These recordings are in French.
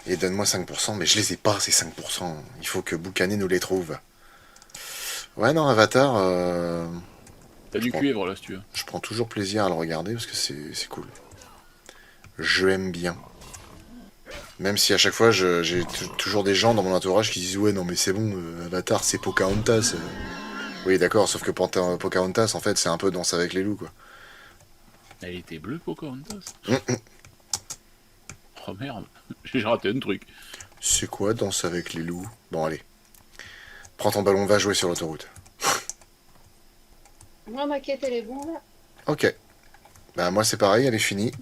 Et donne-moi 5%, mais je les ai pas, ces 5%. Il faut que Boucané nous les trouve. Ouais, non, Avatar, T'as je du prends, cuivre là si tu veux. je prends toujours plaisir à le regarder parce que c'est cool. Je aime bien. Même si à chaque fois, j'ai toujours des gens dans mon entourage qui disent ouais, non, mais c'est bon, Avatar, c'est Pocahontas. Oui, d'accord, sauf que Pocahontas, en fait, c'est un peu Danse avec les loups, quoi. Elle était bleue Pocahontas. Hum. Oh merde, j'ai raté un truc. C'est quoi Danse avec les loups? Bon, allez, prends ton ballon, va jouer sur l'autoroute. Moi, ma quête, elle est bon, là. Ok, bah moi c'est pareil, elle est finie.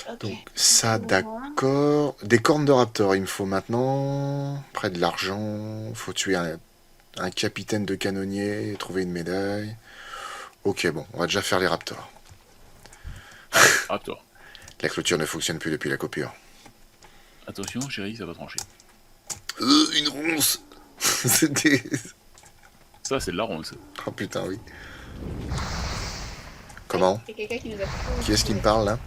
Ok. Donc ça, Pour moi. d'accord. Des cornes de raptor, il me faut maintenant. Près de l'argent. Faut tuer un capitaine de canonnier et trouver une médaille. Ok, bon, on va déjà faire les raptors. Allez, Raptor. La clôture ne fonctionne plus depuis la coupure. Attention, chérie, ça va trancher. Une ronce. C'était... Ça, c'est de la ronce. Oh putain, oui. Oui, Comment? il y a quelqu'un qui nous a Qui est-ce qui me parle là?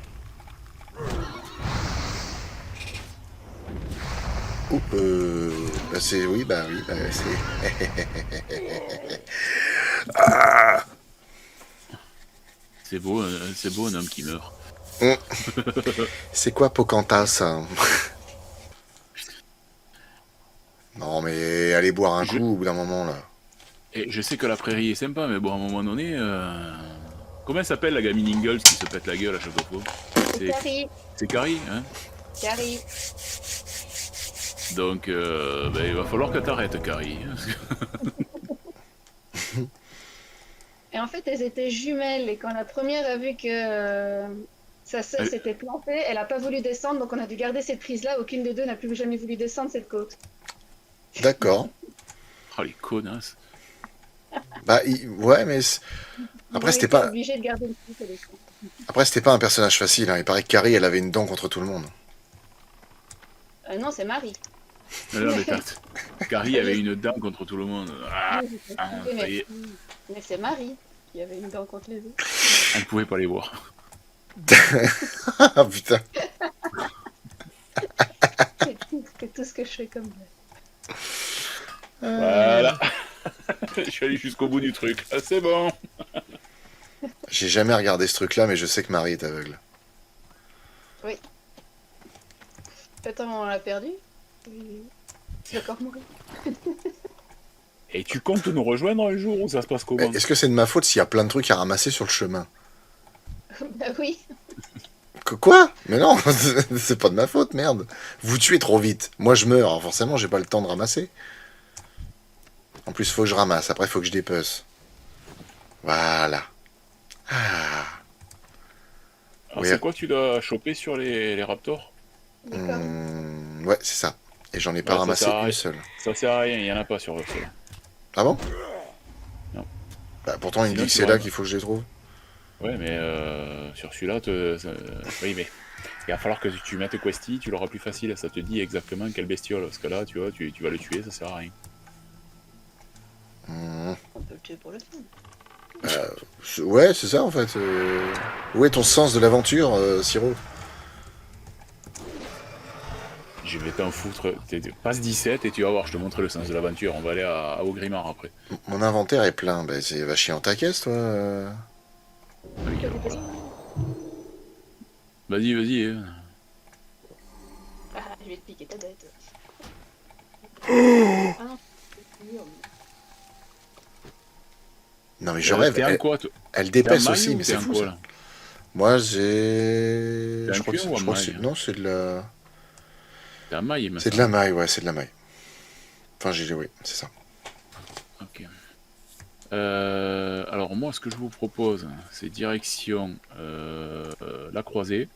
Ouh, bah c'est... Oui, bah oui, bah c'est... C'est beau un homme qui meurt. C'est quoi Pocantas? Non mais allez boire un Je, coup au bout d'un moment là. et je sais que la prairie est sympa, mais bon, à un moment donné... Comment elle s'appelle la gamine Ingalls qui se pète la gueule à chaque fois? C'est C'est Carrie. c'est Carrie, hein? Carrie. Donc, ben, il va falloir que t'arrêtes, Carrie. Et en fait, elles étaient jumelles. Et quand la première a vu que sa sœur Elle- s'était plantée, elle n'a pas voulu descendre. Donc, on a dû garder cette prise-là. Aucune des deux n'a plus jamais voulu descendre cette côte. D'accord. Oh, les connasses. Bah ouais mais Ils après ont c'était été pas obligés de garder le prise avec eux. après c'était pas un personnage facile. Hein. Il paraît que Carrie elle avait une dent contre tout le monde. Non, c'est Marie. Non, non, mais Carrie avait une dent contre tout le monde. Ah, Oui, j'ai ah, compris, ça y est, mais c'est Marie qui avait une dent contre les autres. on ne pouvait pas les voir. Ah putain. C'est tout ce que je fais comme blague. Voilà. Je suis allé jusqu'au bout du truc. Ah, c'est bon. J'ai jamais regardé ce truc là mais je sais que Marie est aveugle. Oui. Attends, on l'a perdu. C'est encore mourir. Et tu comptes nous rejoindre un jour ou ça se passe Mais comment? est-ce que c'est de ma faute s'il y a plein de trucs à ramasser sur le chemin? Bah oui. Quoi? Mais non, c'est pas de ma faute, merde. Vous tuez trop vite. Moi je meurs, alors forcément j'ai pas le temps de ramasser. En plus faut que je ramasse, après faut que je dépece. Voilà. Ah. Alors, Oui. c'est quoi que tu dois choper sur les raptors? Des cornes. Ouais, c'est ça. Et j'en ai pas Ouais, ça sert ramassé à une rien. seule. Ça sert à rien, il n'y en a pas sur ceux-là. Ah bon? Non. Bah pourtant il me dit Sinon, que tu c'est là dois. qu'il faut que je les trouve. Ouais, mais sur celui-là, oui, mais il va falloir que tu mettes Questy, tu l'auras plus facile. Ça te dit exactement quelle bestiole. Parce que là, tu vois, tu vas le tuer, ça sert à rien. On peut le tuer pour le fun. Ouais, c'est ça en fait. Où est ton sens de l'aventure, Siro? Je vais t'en foutre. Passe 17 et tu vas voir, je te montre le sens de l'aventure. On va aller à Augrimard après. Mon inventaire est plein. Bah, va chier en ta caisse, toi. Ah oui, Toi, alors t'étais voilà. sûr? Vas-y, vas-y. Ah, je vais te piquer ta bête. Ah non, c'est mur. Non, mais je rêve. T'es en quoi, toi? Elle T'es en dépaisse maille aussi, ou mais t'es c'est en fou quoi, ça. là? Moi, j'ai. T'es Je en crois que cuir ou en maille? Non, c'est de la. T'es en maille, il me C'est de la semble. maille, ouais, c'est de la maille. Enfin, j'ai. Oui, c'est ça. Ok. Alors moi, ce que je vous propose, c'est direction la croisée.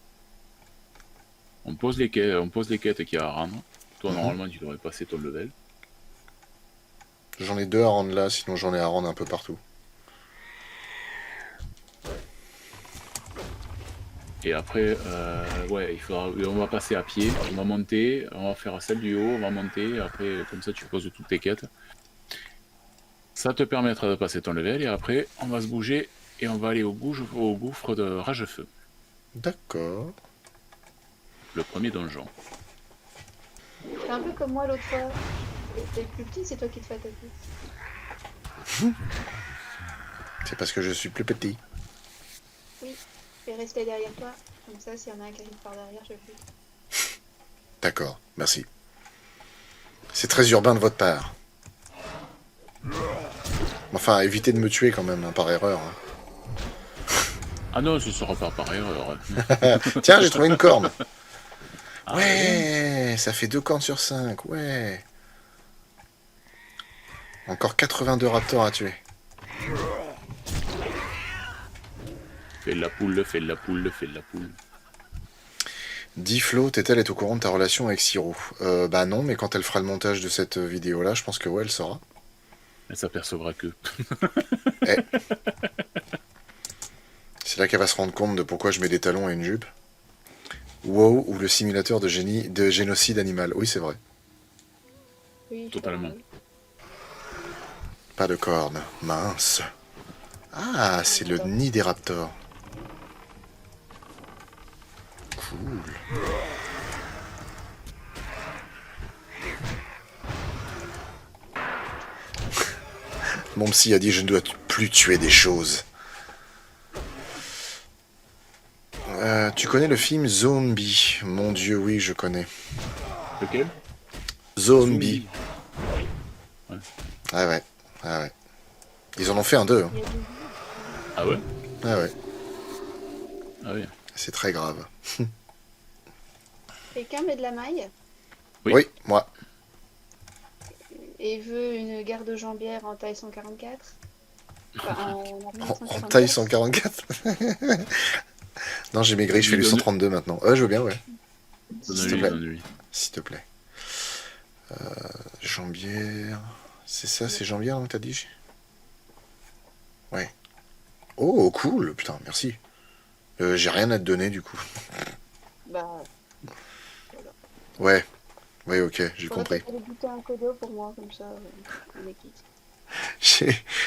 On pose les quêtes qu'il y a à rendre. Toi, Mhm. normalement, tu devrais passer ton level. J'en ai deux à rendre là, sinon j'en ai à rendre un peu partout. Et après, ouais, on va passer à pied, on va monter, on va faire celle du haut, on va monter. Après, comme ça, tu poses toutes tes quêtes. Ça te permettra de passer ton level. Et après, on va se bouger et on va aller au gouffre de Ragefeu, D'accord. le premier donjon. un peu comme moi l'autre fois. T'es le plus petit, c'est toi qui te fais attaquer. C'est parce que je suis plus petit. Oui, je vais rester derrière toi. Comme ça, s'il y en a un qui arrive par derrière, je le bute. D'accord, merci. C'est très urbain de votre part. Enfin, évitez de me tuer quand même, hein, par erreur. Hein. Ah non, ce sera pas par erreur. Tiens, j'ai trouvé une corne. Ah, Ouais, ça fait 2 cornes sur 5, ouais. Encore 82 raptors à tuer. Fais de la poule, fais de la poule, fais de la poule. Dis Flo, Tétel est au courant de ta relation avec Siro. Bah non, mais quand elle fera le montage de cette vidéo-là, je pense que ouais, elle saura. Elle s'apercevra que. Eh. C'est là qu'elle va se rendre compte de pourquoi je mets des talons et une jupe. WoW ou le simulateur de génocide animal. Oui, c'est vrai. Oui, Totalement. Pas de cornes. Mince. Ah, c'est le nid des raptors. Cool. Mon psy a dit je ne dois plus tuer des choses. Tu connais le film Zombie? Mon dieu, oui, je connais. Lequel? Zombie. Ouais. Ah ouais, ah ouais. Ils en ont fait un 2. Hein. Ah ouais? Ah ouais, Ah ouais. c'est très grave. Quelqu'un met de la maille Oui. Oui, moi. et veut une garde jambière en taille 144. Enfin, En taille 144. Non, j'ai maigri, je fais du 132 maintenant. Je veux bien, ouais. S'il te plaît. Donne-lui. S'il te plaît. Jambière. C'est ça, c'est jambière, donc t'as dit? Ouais. Oh, cool, putain, merci. J'ai rien à te donner, du coup. Bah, Ouais. Ouais, ok, j'ai faudrait compris. peut-être aller buter un codo pour moi, comme ça, on est quitte.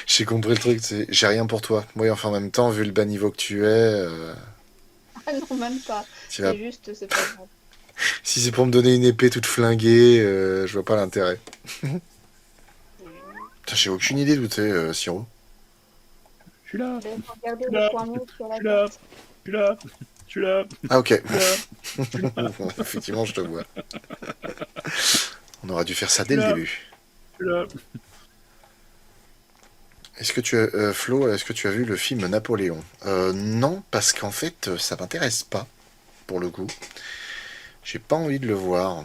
J'ai compris le truc, c'est j'ai rien pour toi. Oui, enfin, en même temps, vu le bas niveau que tu es, Ah non, même pas. tu vas... C'est juste, c'est pas grave. si c'est pour me donner une épée toute flinguée, je vois pas l'intérêt. Putain, j'ai aucune idée d'où t'es, Siro. Je suis là, Ben, faut regarder Là. le point mou sur la je suis là, carte. je suis là, je suis là, Ah, ok. je suis là, Effectivement, je te vois. On aurait dû faire ça dès le début. je suis là. Est-ce que tu as, Flo, est-ce que tu as vu le film Napoléon? Non, parce qu'en fait, ça m'intéresse pas, pour le coup. J'ai pas envie de le voir.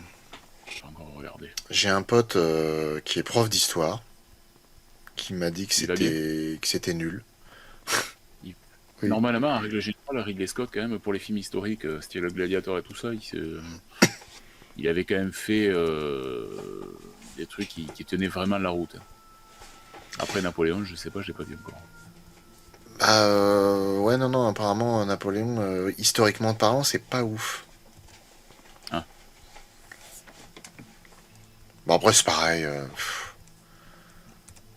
J'ai encore regardé. J'ai un pote qui est prof d'histoire, qui m'a dit que Il va bien. c'était nul. Oui. Normalement, en règle générale, Ridley Scott, quand même, pour les films historiques, style le Gladiator et tout ça, il avait quand même fait des trucs qui tenaient vraiment la route. Après Napoléon, je sais pas, je l'ai pas vu encore. Ouais, non, apparemment, Napoléon, historiquement parlant, c'est pas ouf. Ah. Bon, après, c'est pareil.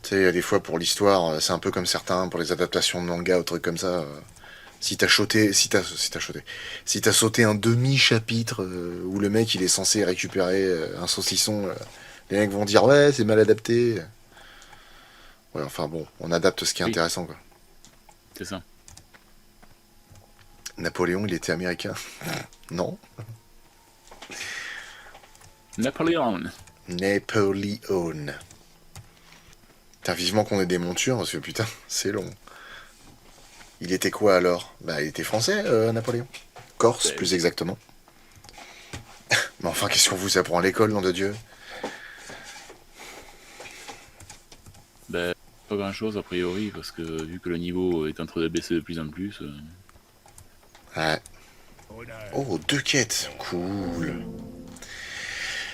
Tu sais, des fois, pour l'histoire, c'est un peu comme certains, pour les adaptations de manga ou trucs comme ça. Si t'as sauté un demi-chapitre où le mec, il est censé récupérer un saucisson, les mecs vont dire, ouais, c'est mal adapté. Ouais, enfin bon, on adapte ce qui est Oui. intéressant, quoi. C'est ça. Napoléon, il était américain? Non. Napoléon. Napoléon. Putain, vivement qu'on ait des montures, parce que putain, c'est long. Il était quoi alors? Bah, il était français, Napoléon. Corse, Ben, plus exactement. Mais enfin, qu'est-ce qu'on vous apprend à l'école, nom de Dieu? Ben, pas grand chose a priori, parce que vu que le niveau est en train de baisser de plus en plus. Ouais. Oh, 2 quêtes. Cool.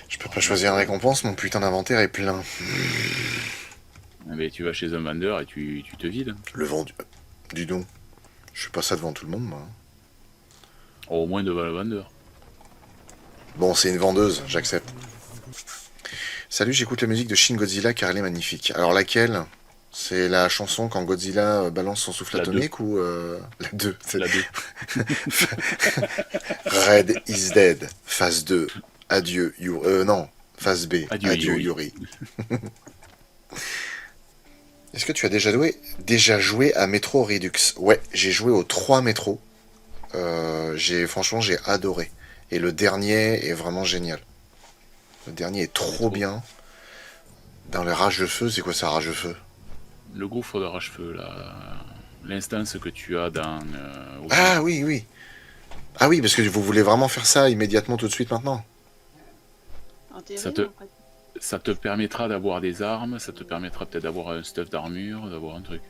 Je peux pas choisir une récompense, mon putain d'inventaire est plein. Ben, tu vas chez un vendeur et tu te vides. Le vendu. Dis donc. Je fais pas ça devant tout le monde, moi. Au moins devant le vendeur. Bon, c'est une vendeuse, j'accepte. Salut, j'écoute la musique de Shin Godzilla car elle est magnifique. Alors laquelle? C'est la chanson quand Godzilla balance son souffle La atomique ou la 2? La 2. Red is dead, phase 2. Adieu, you... non, Phase B. Adieu, Yuri. Yuri. Est-ce que tu as déjà joué à Metro Redux? Ouais, j'ai joué aux 3 métros. Franchement, j'ai adoré. Et le dernier est vraiment génial. Le dernier est trop bien. Dans les rages de feu, c'est quoi ça, rage de feu? Le gouffre de Rage-Feu, là. L'instance que tu as dans. Ah oui, oui. Ah oui, parce que vous voulez vraiment faire ça immédiatement, tout de suite, maintenant? En théorie, Ça te- non, pas- Ça te permettra d'avoir des armes, ça te permettra peut-être d'avoir un stuff d'armure, d'avoir un truc.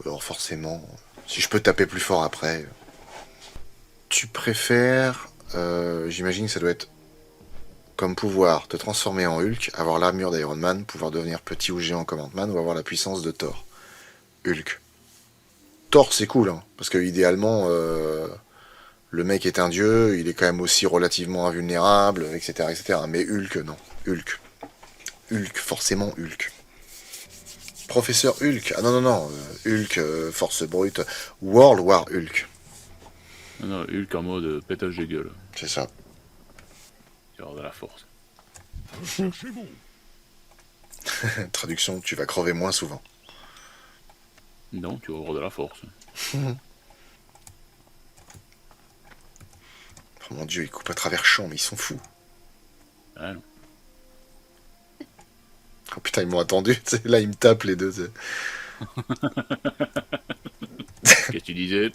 Alors forcément, si je peux taper plus fort après. Tu préfères, j'imagine que ça doit être comme pouvoir te transformer en Hulk, avoir l'armure d'Iron Man, pouvoir devenir petit ou géant comme Ant-Man, ou avoir la puissance de Thor. Hulk. Thor c'est cool, hein, parce que idéalement, le mec est un dieu, il est quand même aussi relativement invulnérable, etc., etc. Mais Hulk, non. Hulk. Hulk, forcément Hulk. Professeur Hulk. Ah non, non, non. Hulk, force brute. World War Hulk. Non, non, Hulk en mode pétage de gueule. C'est ça. Tu vas avoir de la force. Traduction, tu vas crever moins souvent. Non, tu vas avoir de la force. Oh mon dieu, ils coupent à travers champs, mais ils sont fous. Ah non. Oh putain, ils m'ont attendu. Tu sais, là, ils me tapent les deux. Tu sais. Qu'est-ce que tu disais?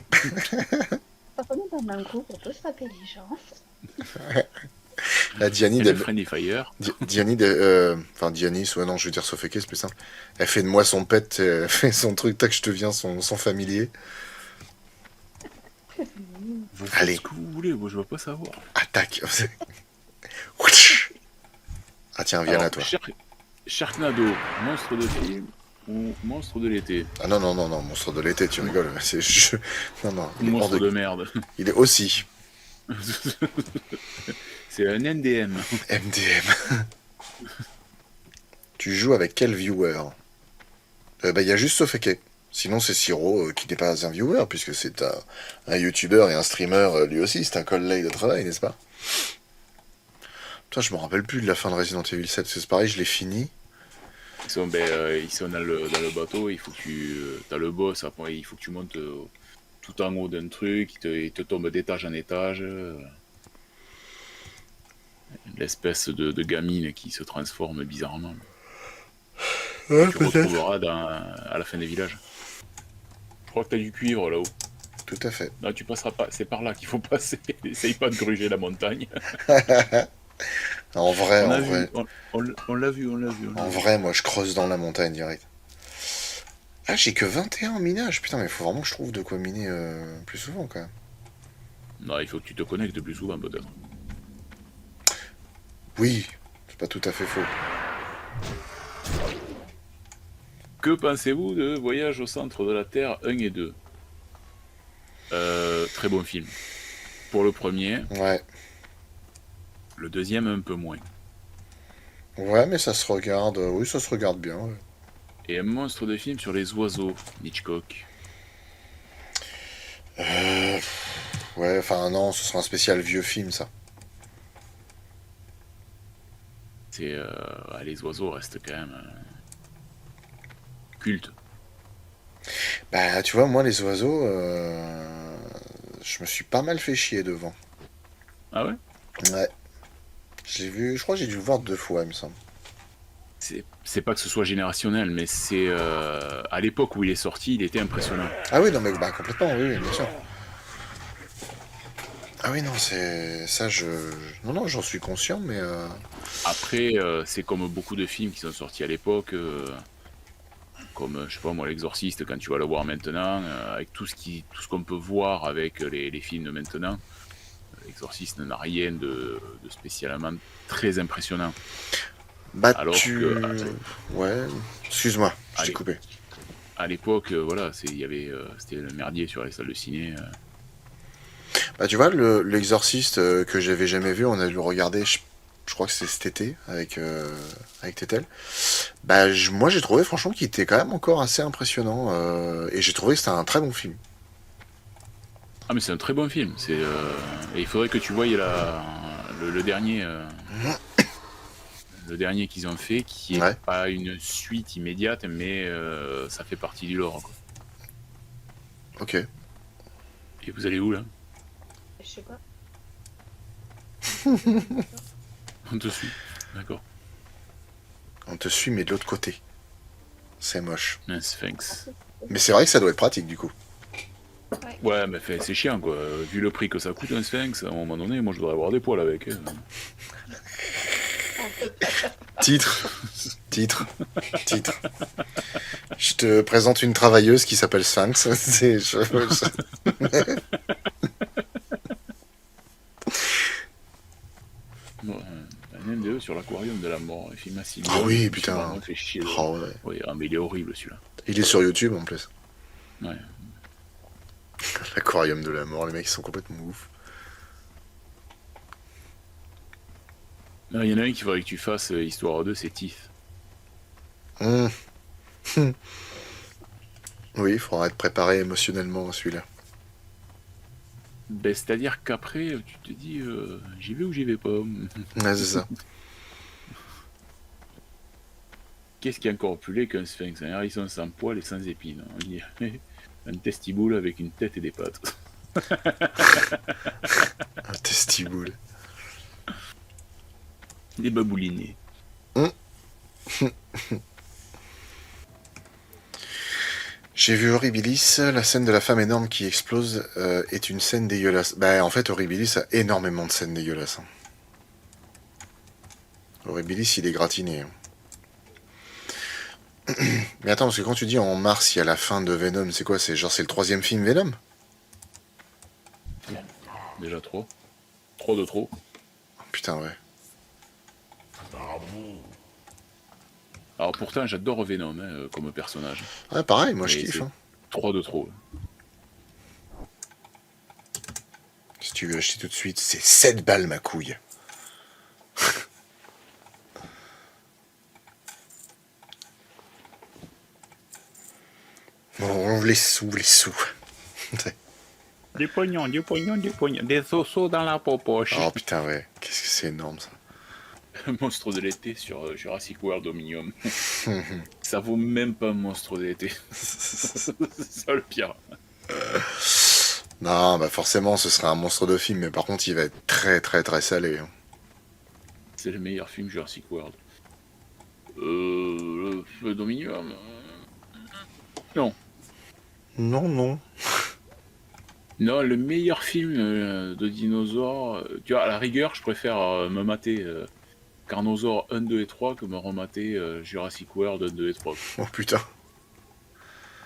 Par contre, dans le même groupe, on peut se frapper les gens. La Diani, C'est le Friendly Fire. Diani, enfin Dianis, ouais non, je veux dire Sofeke, c'est plus simple. Elle fait de moi son pet, elle fait son truc, tac, je te viens, son familier. Vous Allez. faites ce que vous voulez, moi je veux pas savoir. Attaque. Ah tiens, viens Alors, là, toi. Sharknado, monstre de film ou monstre de l'été? Ah non, non, non, non, monstre de l'été, tu rigoles. Non, non, il est hors Monstre de... de merde. Il est aussi C'est un NDM. MDM. Tu joues avec quel viewer? Bah, il y a juste Sofeke. Sinon, c'est Siro qui n'est pas un viewer, puisque c'est un youtubeur et un streamer, lui aussi, c'est un collègue de travail, n'est-ce pas? Toi, je me rappelle plus de la fin de Resident Evil 7, c'est pareil, je l'ai fini. Ils sont dans le bateau, il faut que tu. T'as le boss, après il faut que tu montes tout en haut d'un truc, il te tombe d'étage en étage. L'espèce de gamine qui se transforme bizarrement. Ouais, Tu retrouveras à la fin des villages. Je crois que t'as du cuivre là-haut. Tout à fait. Non, tu passeras pas, c'est par là qu'il faut passer. Essaye pas de gruger la montagne. En vrai, On l'a en vu, vrai. on l'a vu. En vrai, moi, je creuse dans la montagne direct. Ah, j'ai que 21 en minage. Putain, mais faut vraiment que je trouve de quoi miner plus souvent, quand même. Non, il faut que tu te connectes plus souvent peut-être. Oui, c'est pas tout à fait faux. Que pensez-vous de Voyage au centre de la Terre 1 et 2? Très bon film. Pour le premier, Ouais. le deuxième un peu moins. Ouais, mais ça se regarde. Oui, ça se regarde bien. Ouais. Et un monstre de film sur les oiseaux, Hitchcock. Ouais, enfin, non, ce sera un spécial vieux film, ça. C'est les oiseaux restent quand même culte. Bah, tu vois, moi, les oiseaux, je me suis pas mal fait chier devant. Ah ouais? Ouais. J'ai vu, je crois que j'ai dû le voir 2 fois, il me semble. C'est pas que ce soit générationnel, mais c'est à l'époque où il est sorti, il était impressionnant. Ah oui, non, mais bah, complètement, oui, oui, bien sûr. Ah oui, non, c'est... Ça, Non, non, j'en suis conscient, mais... Après, c'est comme beaucoup de films qui sont sortis à l'époque, comme, je sais pas moi, L'Exorciste, quand tu vas le voir maintenant, avec tout ce qu'on peut voir avec les films de maintenant, L'Exorciste n'a rien de spécialement très impressionnant. Bah, Alors que, Ouais, excuse-moi, je t'ai allez, coupé. à l'époque, voilà, c'était le merdier sur les salles de ciné. Bah, tu vois, l'exorciste que j'avais jamais vu, on a dû le regarder, je crois que c'est cet été, avec Tetel. Bah, moi, j'ai trouvé, franchement, qu'il était quand même encore assez impressionnant, et j'ai trouvé que c'était un très bon film. Ah mais c'est un très bon film. Et il faudrait que tu voyes le dernier. Le dernier qu'ils ont fait, qui est Ouais. pas une suite immédiate, mais ça fait partie du lore, quoi. Ok. Et vous allez où, là? Je sais pas. On te suit. D'accord. On te suit, mais de l'autre côté. C'est moche. Un sphinx. Mais c'est vrai que ça doit être pratique, du coup. Ouais, mais c'est chiant, quoi. Vu le prix que ça coûte, un sphinx, à un moment donné, moi, je voudrais avoir des poils avec. Titre. Titre. Titre. Je te présente une travailleuse qui s'appelle Sphinx. Bon, un NDE sur l'aquarium de la mort, un film assez Ah oui, bien, putain. vraiment fait chier. Oh, ouais. Oui, ah, mais il est horrible, celui-là. Il est sur YouTube, en plus. Ouais. L'aquarium de la mort, les mecs ils sont complètement ouf. Il y en a un qu'il faudrait que tu fasses, Histoire 2, c'est Tiff. Mmh. Oui, il faudra être préparé émotionnellement à celui-là. Ben, c'est-à-dire qu'après, tu te dis, j'y vais ou j'y vais pas. Ouais, c'est ça. Qu'est-ce qui est encore plus laid qu'un sphinx? Un hérisson sans poils et sans épines. On dirait un testiboule avec une tête et des pattes. Un testiboule. Des baboulinés. J'ai vu Horribilis, la scène de la femme énorme qui explose est une scène dégueulasse. Bah en fait Horribilis a énormément de scènes dégueulasses. Hein. Horribilis il est gratiné. Hein. Mais attends, parce que quand tu dis en mars il y a la fin de Venom, c'est quoi? C'est genre c'est le 3e film Venom? Déjà trop. Trop de trop. Oh, putain ouais. Alors pourtant, j'adore Venom comme personnage. Ouais pareil, moi je Mais kiffe. c'est Hein. trop de trop. Si tu veux acheter tout de suite, c'est 7 balles ma couille. Bon, on ouvre les sous, les sous. Du pognon, du pognon, du pognon. Des ossos dans la popoche. Oh putain ouais, qu'est-ce que c'est énorme ça. Un monstre de l'été sur Jurassic World Dominion. Ça vaut même pas un monstre de l'été. C'est ça le pire. Non, bah forcément ce sera un monstre de film, mais par contre il va être très très très salé. Hein. C'est le meilleur film Jurassic World. Le Dominion. Non. Non, non. Non, le meilleur film de dinosaures. Tu vois, à la rigueur, je préfère me mater Carnosaur 1, 2 et 3 que me remater Jurassic World 1, 2 et 3. Oh putain.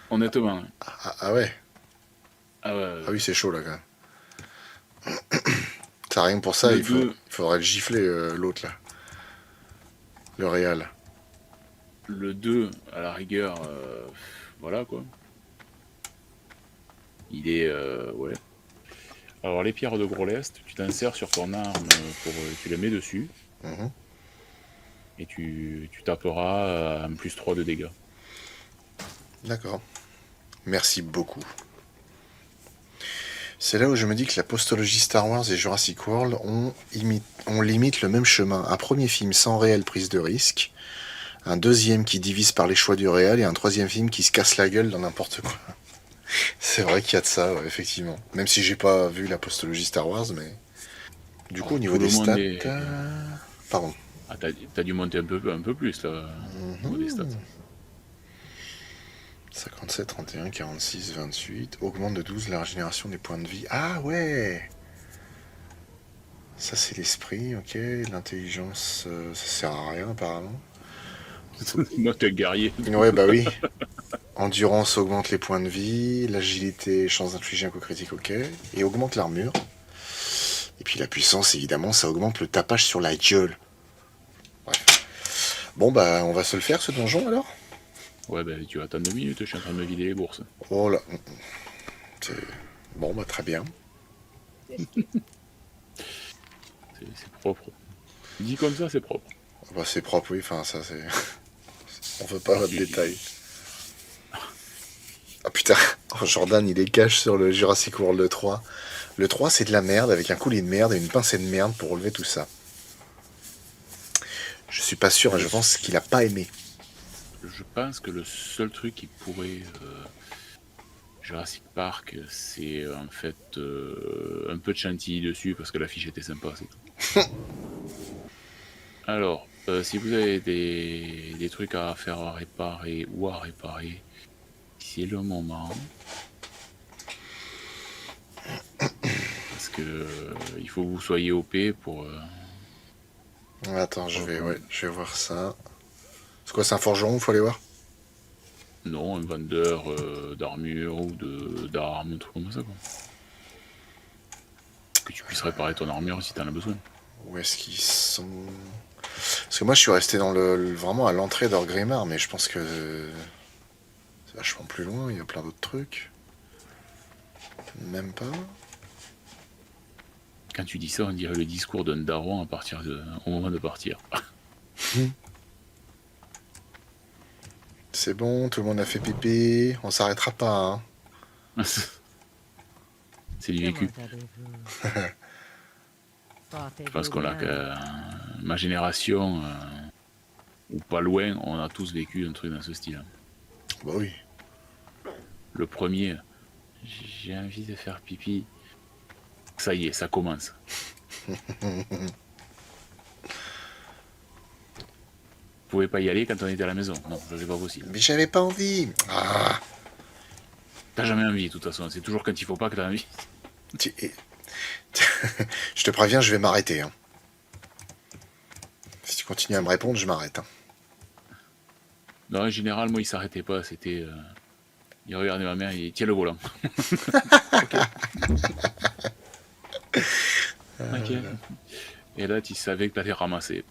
Honnêtement. Hein. Ah ouais. Ah ouais. Ah oui, c'est chaud là quand même. Ça rien que pour ça, Le il deux. faudrait le gifler l'autre là. Le réal. Le 2, à la rigueur, voilà quoi. Il est. Ouais. Alors, les pierres de gros lest, tu t'insères sur ton arme, tu les mets dessus, Mhm. et tu taperas un plus 3 de dégâts. D'accord. Merci beaucoup. C'est là où je me dis que la postologie Star Wars et Jurassic World ont limite le même chemin. Un premier film sans réelle prise de risque, un deuxième qui divise par les choix du réel, et un troisième film qui se casse la gueule dans n'importe quoi. C'est vrai qu'il y a de ça, ouais, effectivement. Même si j'ai pas vu la postologie Star Wars, mais... Du coup, au niveau Tout le des monde stats... est- Pardon. Ah, t'as dû monter un peu plus là, au niveau des stats. 57, 31, 46, 28. Augmente de 12 la régénération des points de vie. Ah ouais. Ça c'est l'esprit, ok. L'intelligence, ça sert à rien apparemment. Moi, t'es un guerrier. Ouais, bah oui. Endurance augmente les points de vie. L'agilité, chance d'infliger un coup critique, ok. Et augmente l'armure. Et puis la puissance, évidemment, ça augmente le tapage sur la gueule. Bref. Bon, bah, on va se le faire ce donjon alors. Ouais, bah tu vas attendre 2 minutes, je suis en train de me vider les bourses. Oh là. C'est- Bon, bah, très bien. C'est propre. Dit comme ça, c'est propre. Bah, c'est propre, oui. Enfin, ça, c'est. On veut pas avoir de détails. Ah putain, oh, Jordan il est cash sur le Jurassic World 3. Le 3, c'est de la merde, avec un coulis de merde et une pincée de merde pour relever tout ça. Je suis pas sûr, et je pense qu'il a pas aimé. Je pense que le seul truc qui pourrait Jurassic Park, c'est en fait un peu de chantilly dessus parce que l'affiche était sympa, c'est tout. Alors, si vous avez des trucs à faire réparer ou à réparer, c'est le moment. Parce que il faut que vous soyez OP pour. Attends, je vais voir ça. C'est quoi, c'est un forgeron, faut aller voir? Non, un vendeur d'armure ou d'armes, un truc comme ça, quoi. Que tu puisses réparer ton armure si t'en as besoin. Où est-ce qu'ils sont? Parce que moi, je suis resté dans vraiment à l'entrée d'Orgrimmar, mais je pense que c'est vachement plus loin, il y a plein d'autres trucs. Même pas. Quand tu dis ça, on dirait le discours d'un daron au moment de partir. C'est bon, tout le monde a fait pipi, on s'arrêtera pas, hein. C'est du vécu. Je pense qu'on a ma génération, ou pas loin, on a tous vécu un truc dans ce style. Bah oui. Le premier, j'ai envie de faire pipi. Ça y est, ça commence. Vous pouvez pas y aller quand on était à la maison. Non, ça c'est pas possible. Mais j'avais pas envie. Ah. T'as jamais envie, de toute façon. C'est toujours quand il faut pas que t'as envie. Je te préviens, je vais m'arrêter, hein. Si tu continues à me répondre, je m'arrête, hein. Non, en général, moi, il s'arrêtait pas. C'était... Il regardait ma mère, il tiens le volant. Ok. Et là, tu savais que t'allais ramasser.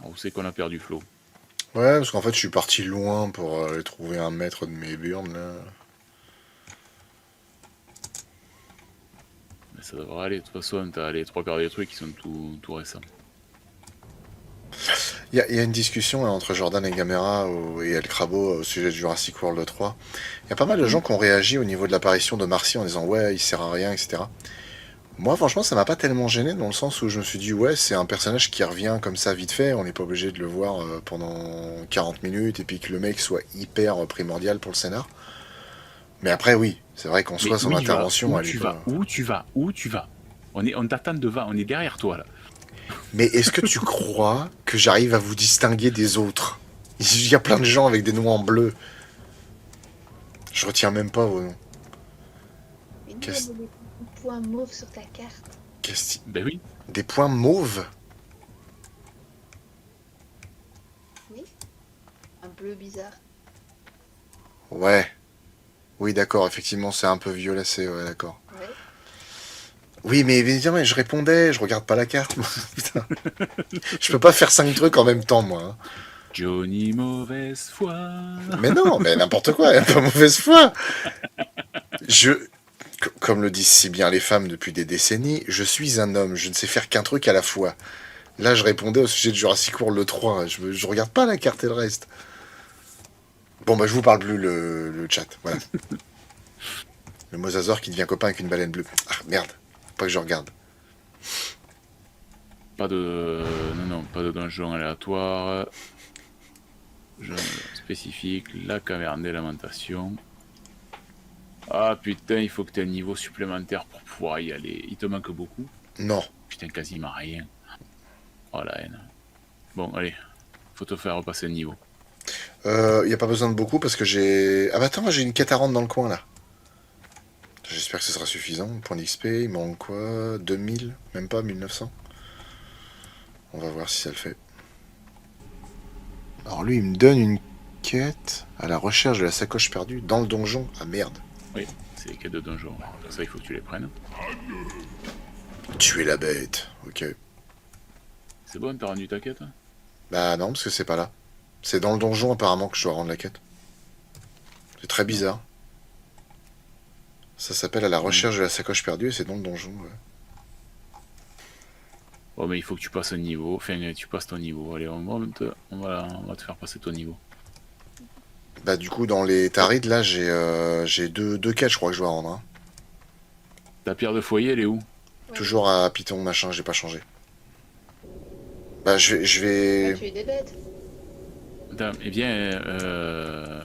On sait qu'on a perdu Flo. Ouais, parce qu'en fait, je suis parti loin pour aller trouver un maître de mes burnes, là. Mais ça devrait aller. De toute façon, t'as les 3 quarts des trucs qui sont tout récents. Il y a une discussion là, entre Jordan et Gamera et El Crabo au sujet de Jurassic World 3. Il y a pas mal de gens qui ont réagi au niveau de l'apparition de Marcy en disant ouais, il sert à rien, etc. Moi, franchement, ça m'a pas tellement gêné dans le sens où je me suis dit ouais, c'est un personnage qui revient comme ça vite fait, on n'est pas obligé de le voir pendant 40 minutes et puis que le mec soit hyper primordial pour le scénar. Mais après, oui, c'est vrai qu'en soi, son intervention... Où tu vas On t'attend devant, on est derrière toi, là. Mais est-ce que tu crois que j'arrive à vous distinguer des autres? Il y a plein de gens avec des noms en bleu. Je retiens même pas vos noms. Mais il y a des points mauves sur ta carte. Ben oui. Des points mauves? Oui. Un bleu bizarre. Ouais. Oui, d'accord, effectivement, c'est un peu violacé, ouais, d'accord. Ouais. Oui, mais évidemment, je répondais, je regarde pas la carte. Putain. Je peux pas faire 5 trucs en même temps, moi. Johnny mauvaise foi. Mais non, mais n'importe quoi, pas mauvaise foi. Comme le disent si bien les femmes depuis des décennies, je suis un homme, je ne sais faire qu'un truc à la fois. Là, je répondais au sujet de Jurassic World le 3, je regarde pas la carte et le reste. Bon, bah, je vous parle plus le chat, voilà. Le mosasaure qui devient copain avec une baleine bleue. Ah, merde, faut pas que je regarde. Pas de... Non, pas de donjon aléatoire. Jeu spécifique, la caverne des lamentations. Ah putain, il faut que tu aies un niveau supplémentaire pour pouvoir y aller. Il te manque beaucoup. Non. Putain, quasiment rien. Oh la haine. Bon, allez. Faut te faire repasser le niveau. Y a pas besoin de beaucoup parce que j'ai... Ah bah attends, j'ai une quête à rendre dans le coin là. J'espère que ce sera suffisant. Point d'XP, il manque quoi? 2000? Même pas 1900? On va voir si ça le fait. Alors lui, il me donne une quête à la recherche de la sacoche perdue dans le donjon. Ah merde. Oui, c'est les quêtes de donjon. Pour ça, il faut que tu les prennes. Tuer la bête. Ok. C'est bon, t'as rendu ta quête? Bah non, parce que c'est pas là. C'est dans le donjon apparemment que je dois rendre la quête. C'est très bizarre. Ça s'appelle à la recherche de la sacoche perdue et c'est dans le donjon. Ouais. Oh mais il faut que tu passes un niveau. Enfin, tu passes ton niveau. Allez, on va te faire passer ton niveau. Bah du coup, dans les Tarides, là, j'ai deux quêtes, je crois que je dois rendre. Hein. Ta pierre de foyer, elle est où? Ouais. Toujours à Python, machin, j'ai pas changé. Bah, je Va vais... tuer des bêtes. Attends, eh bien,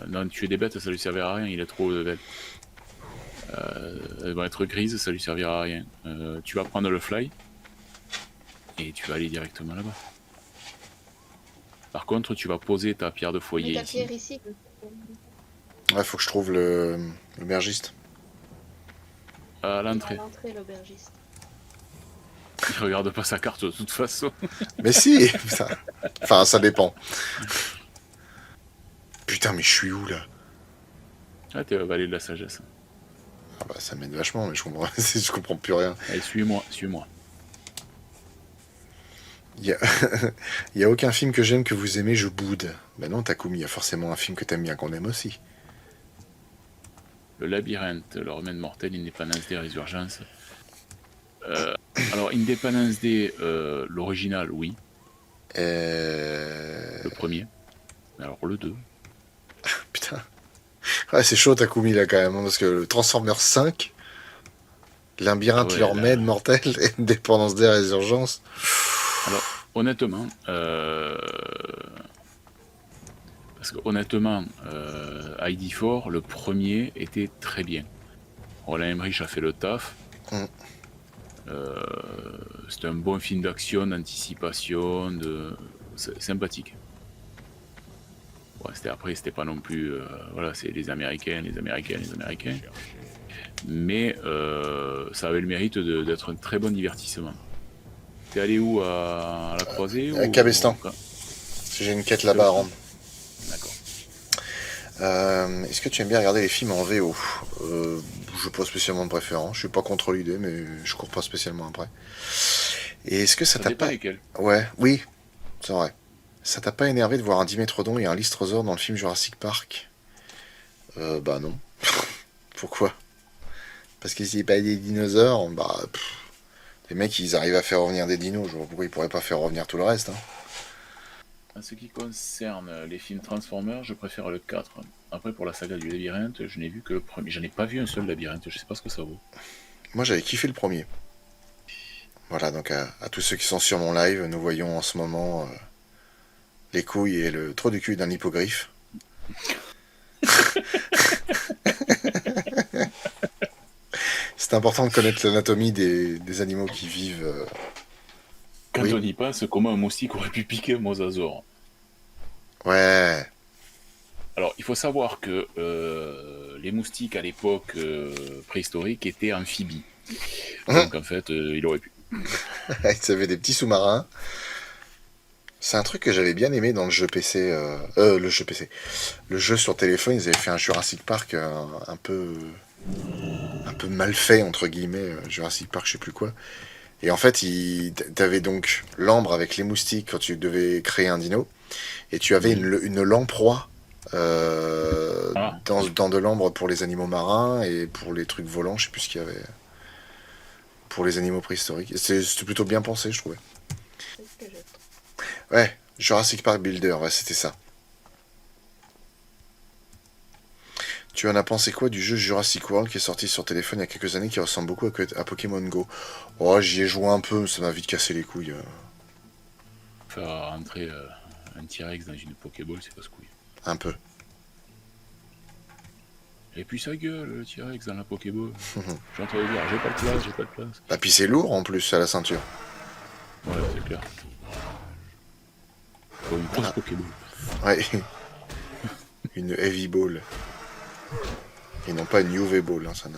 non, tuer des bêtes, ça lui servira à rien, il a trop de bêtes. Elles vont être grises, ça lui servira à rien. Tu vas prendre le fly, et tu vas aller directement là-bas. Par contre, tu vas poser ta pierre de Mets foyer ta ici. pierre ici. Ouais, faut que je trouve l'aubergiste. À À l'entrée. l'entrée, l'aubergiste. Il regarde pas sa carte de toute façon. Mais si putain. Enfin, ça dépend. Putain, mais je suis où, là? Ah, t'es au vallée de la sagesse. Ah bah, ça m'aide vachement, mais je comprends, je comprends plus rien. Allez, suis-moi, suis-moi. Il y a aucun film que j'aime que vous aimez, je boude. Bah non, Takumi, il y a forcément un film que t'aimes bien qu'on aime aussi. Le labyrinthe, le remède mortel, Independence Day, Résurgence. Alors, Independence Day, l'original, oui. Le premier. Alors, le 2. Putain. Ouais, c'est chaud, Takumi, là, quand même, hein, parce que le Transformers 5, Labyrinthe, Ouais, leur là. remède mortel, Indépendance des Résurgences. Alors, honnêtement, parce que honnêtement, ID4, le premier était très bien. Roland Emmerich a fait le taf. Mm. C'était un bon film d'action, d'anticipation, c'est sympathique. Ouais, c'était pas non plus, voilà, c'est les Américains. Mais ça avait le mérite d'être un très bon divertissement. T'es allé où, à la Croisée À ou... Cabestan. Parce que j'ai une quête là-bas à rendre. D'accord. Est-ce que tu aimes bien regarder les films en VO? Je n'ai pas spécialement de préférence. Je suis pas contre l'idée, mais je cours pas spécialement après. Et est-ce que ça Ça t'a dépend pas... lesquels. Ouais, oui, c'est vrai. Ça t'a pas énervé de voir un Dimétrodon et un Lystrosaure dans le film Jurassic Park? Bah non. Pourquoi? Parce que c'est pas des dinosaures, bah... les mecs, ils arrivent à faire revenir des dinos. Je vois pourquoi ils pourraient pas faire revenir tout le reste. Hein. En ce qui concerne les films Transformers, je préfère le 4. Après, pour la saga du labyrinthe, je n'ai vu que le premier. J'en ai pas vu un seul labyrinthe, je sais pas ce que ça vaut. Moi, j'avais kiffé le premier. Voilà, donc à tous ceux qui sont sur mon live, nous voyons en ce moment les couilles et le trou du cul d'un hippogriffe. C'est important de connaître l'anatomie des animaux qui vivent. Quand Oui. on y pense, comment un moustique aurait pu piquer un mosasaure? Ouais. Alors, il faut savoir que les moustiques à l'époque préhistorique étaient amphibies. Donc, en fait, il aurait pu. Ils avaient des petits sous-marins. C'est un truc que j'avais bien aimé dans le jeu PC. Le jeu PC. Le jeu sur téléphone, ils avaient fait un Jurassic Park un peu mal fait, entre guillemets. Jurassic Park, je sais plus quoi. Et en fait, t'avais donc l'ambre avec les moustiques quand tu devais créer un dino. Et tu avais une lamproie dans de l'ambre pour les animaux marins et pour les trucs volants, je sais plus ce qu'il y avait. Pour les animaux préhistoriques. C'était plutôt bien pensé, je trouvais. C'est ce que je trouve. Ouais, Jurassic Park Builder, ouais, c'était ça. Tu en as pensé quoi du jeu Jurassic World qui est sorti sur téléphone il y a quelques années qui ressemble beaucoup à Pokémon Go? Oh, j'y ai joué un peu, ça m'a vite cassé les couilles. Faire rentrer un T-Rex dans une Pokéball, c'est pas ce couille. Un peu. Et puis sa gueule, le T-Rex dans la Pokéball. J'ai entendu dire, j'ai pas de place. Ah, puis c'est lourd en plus à la ceinture. Ouais, c'est clair. Faut une grosse Pokéball. Ouais. Une Heavy Ball. Et non pas une UV Ball, hein, ça n'a...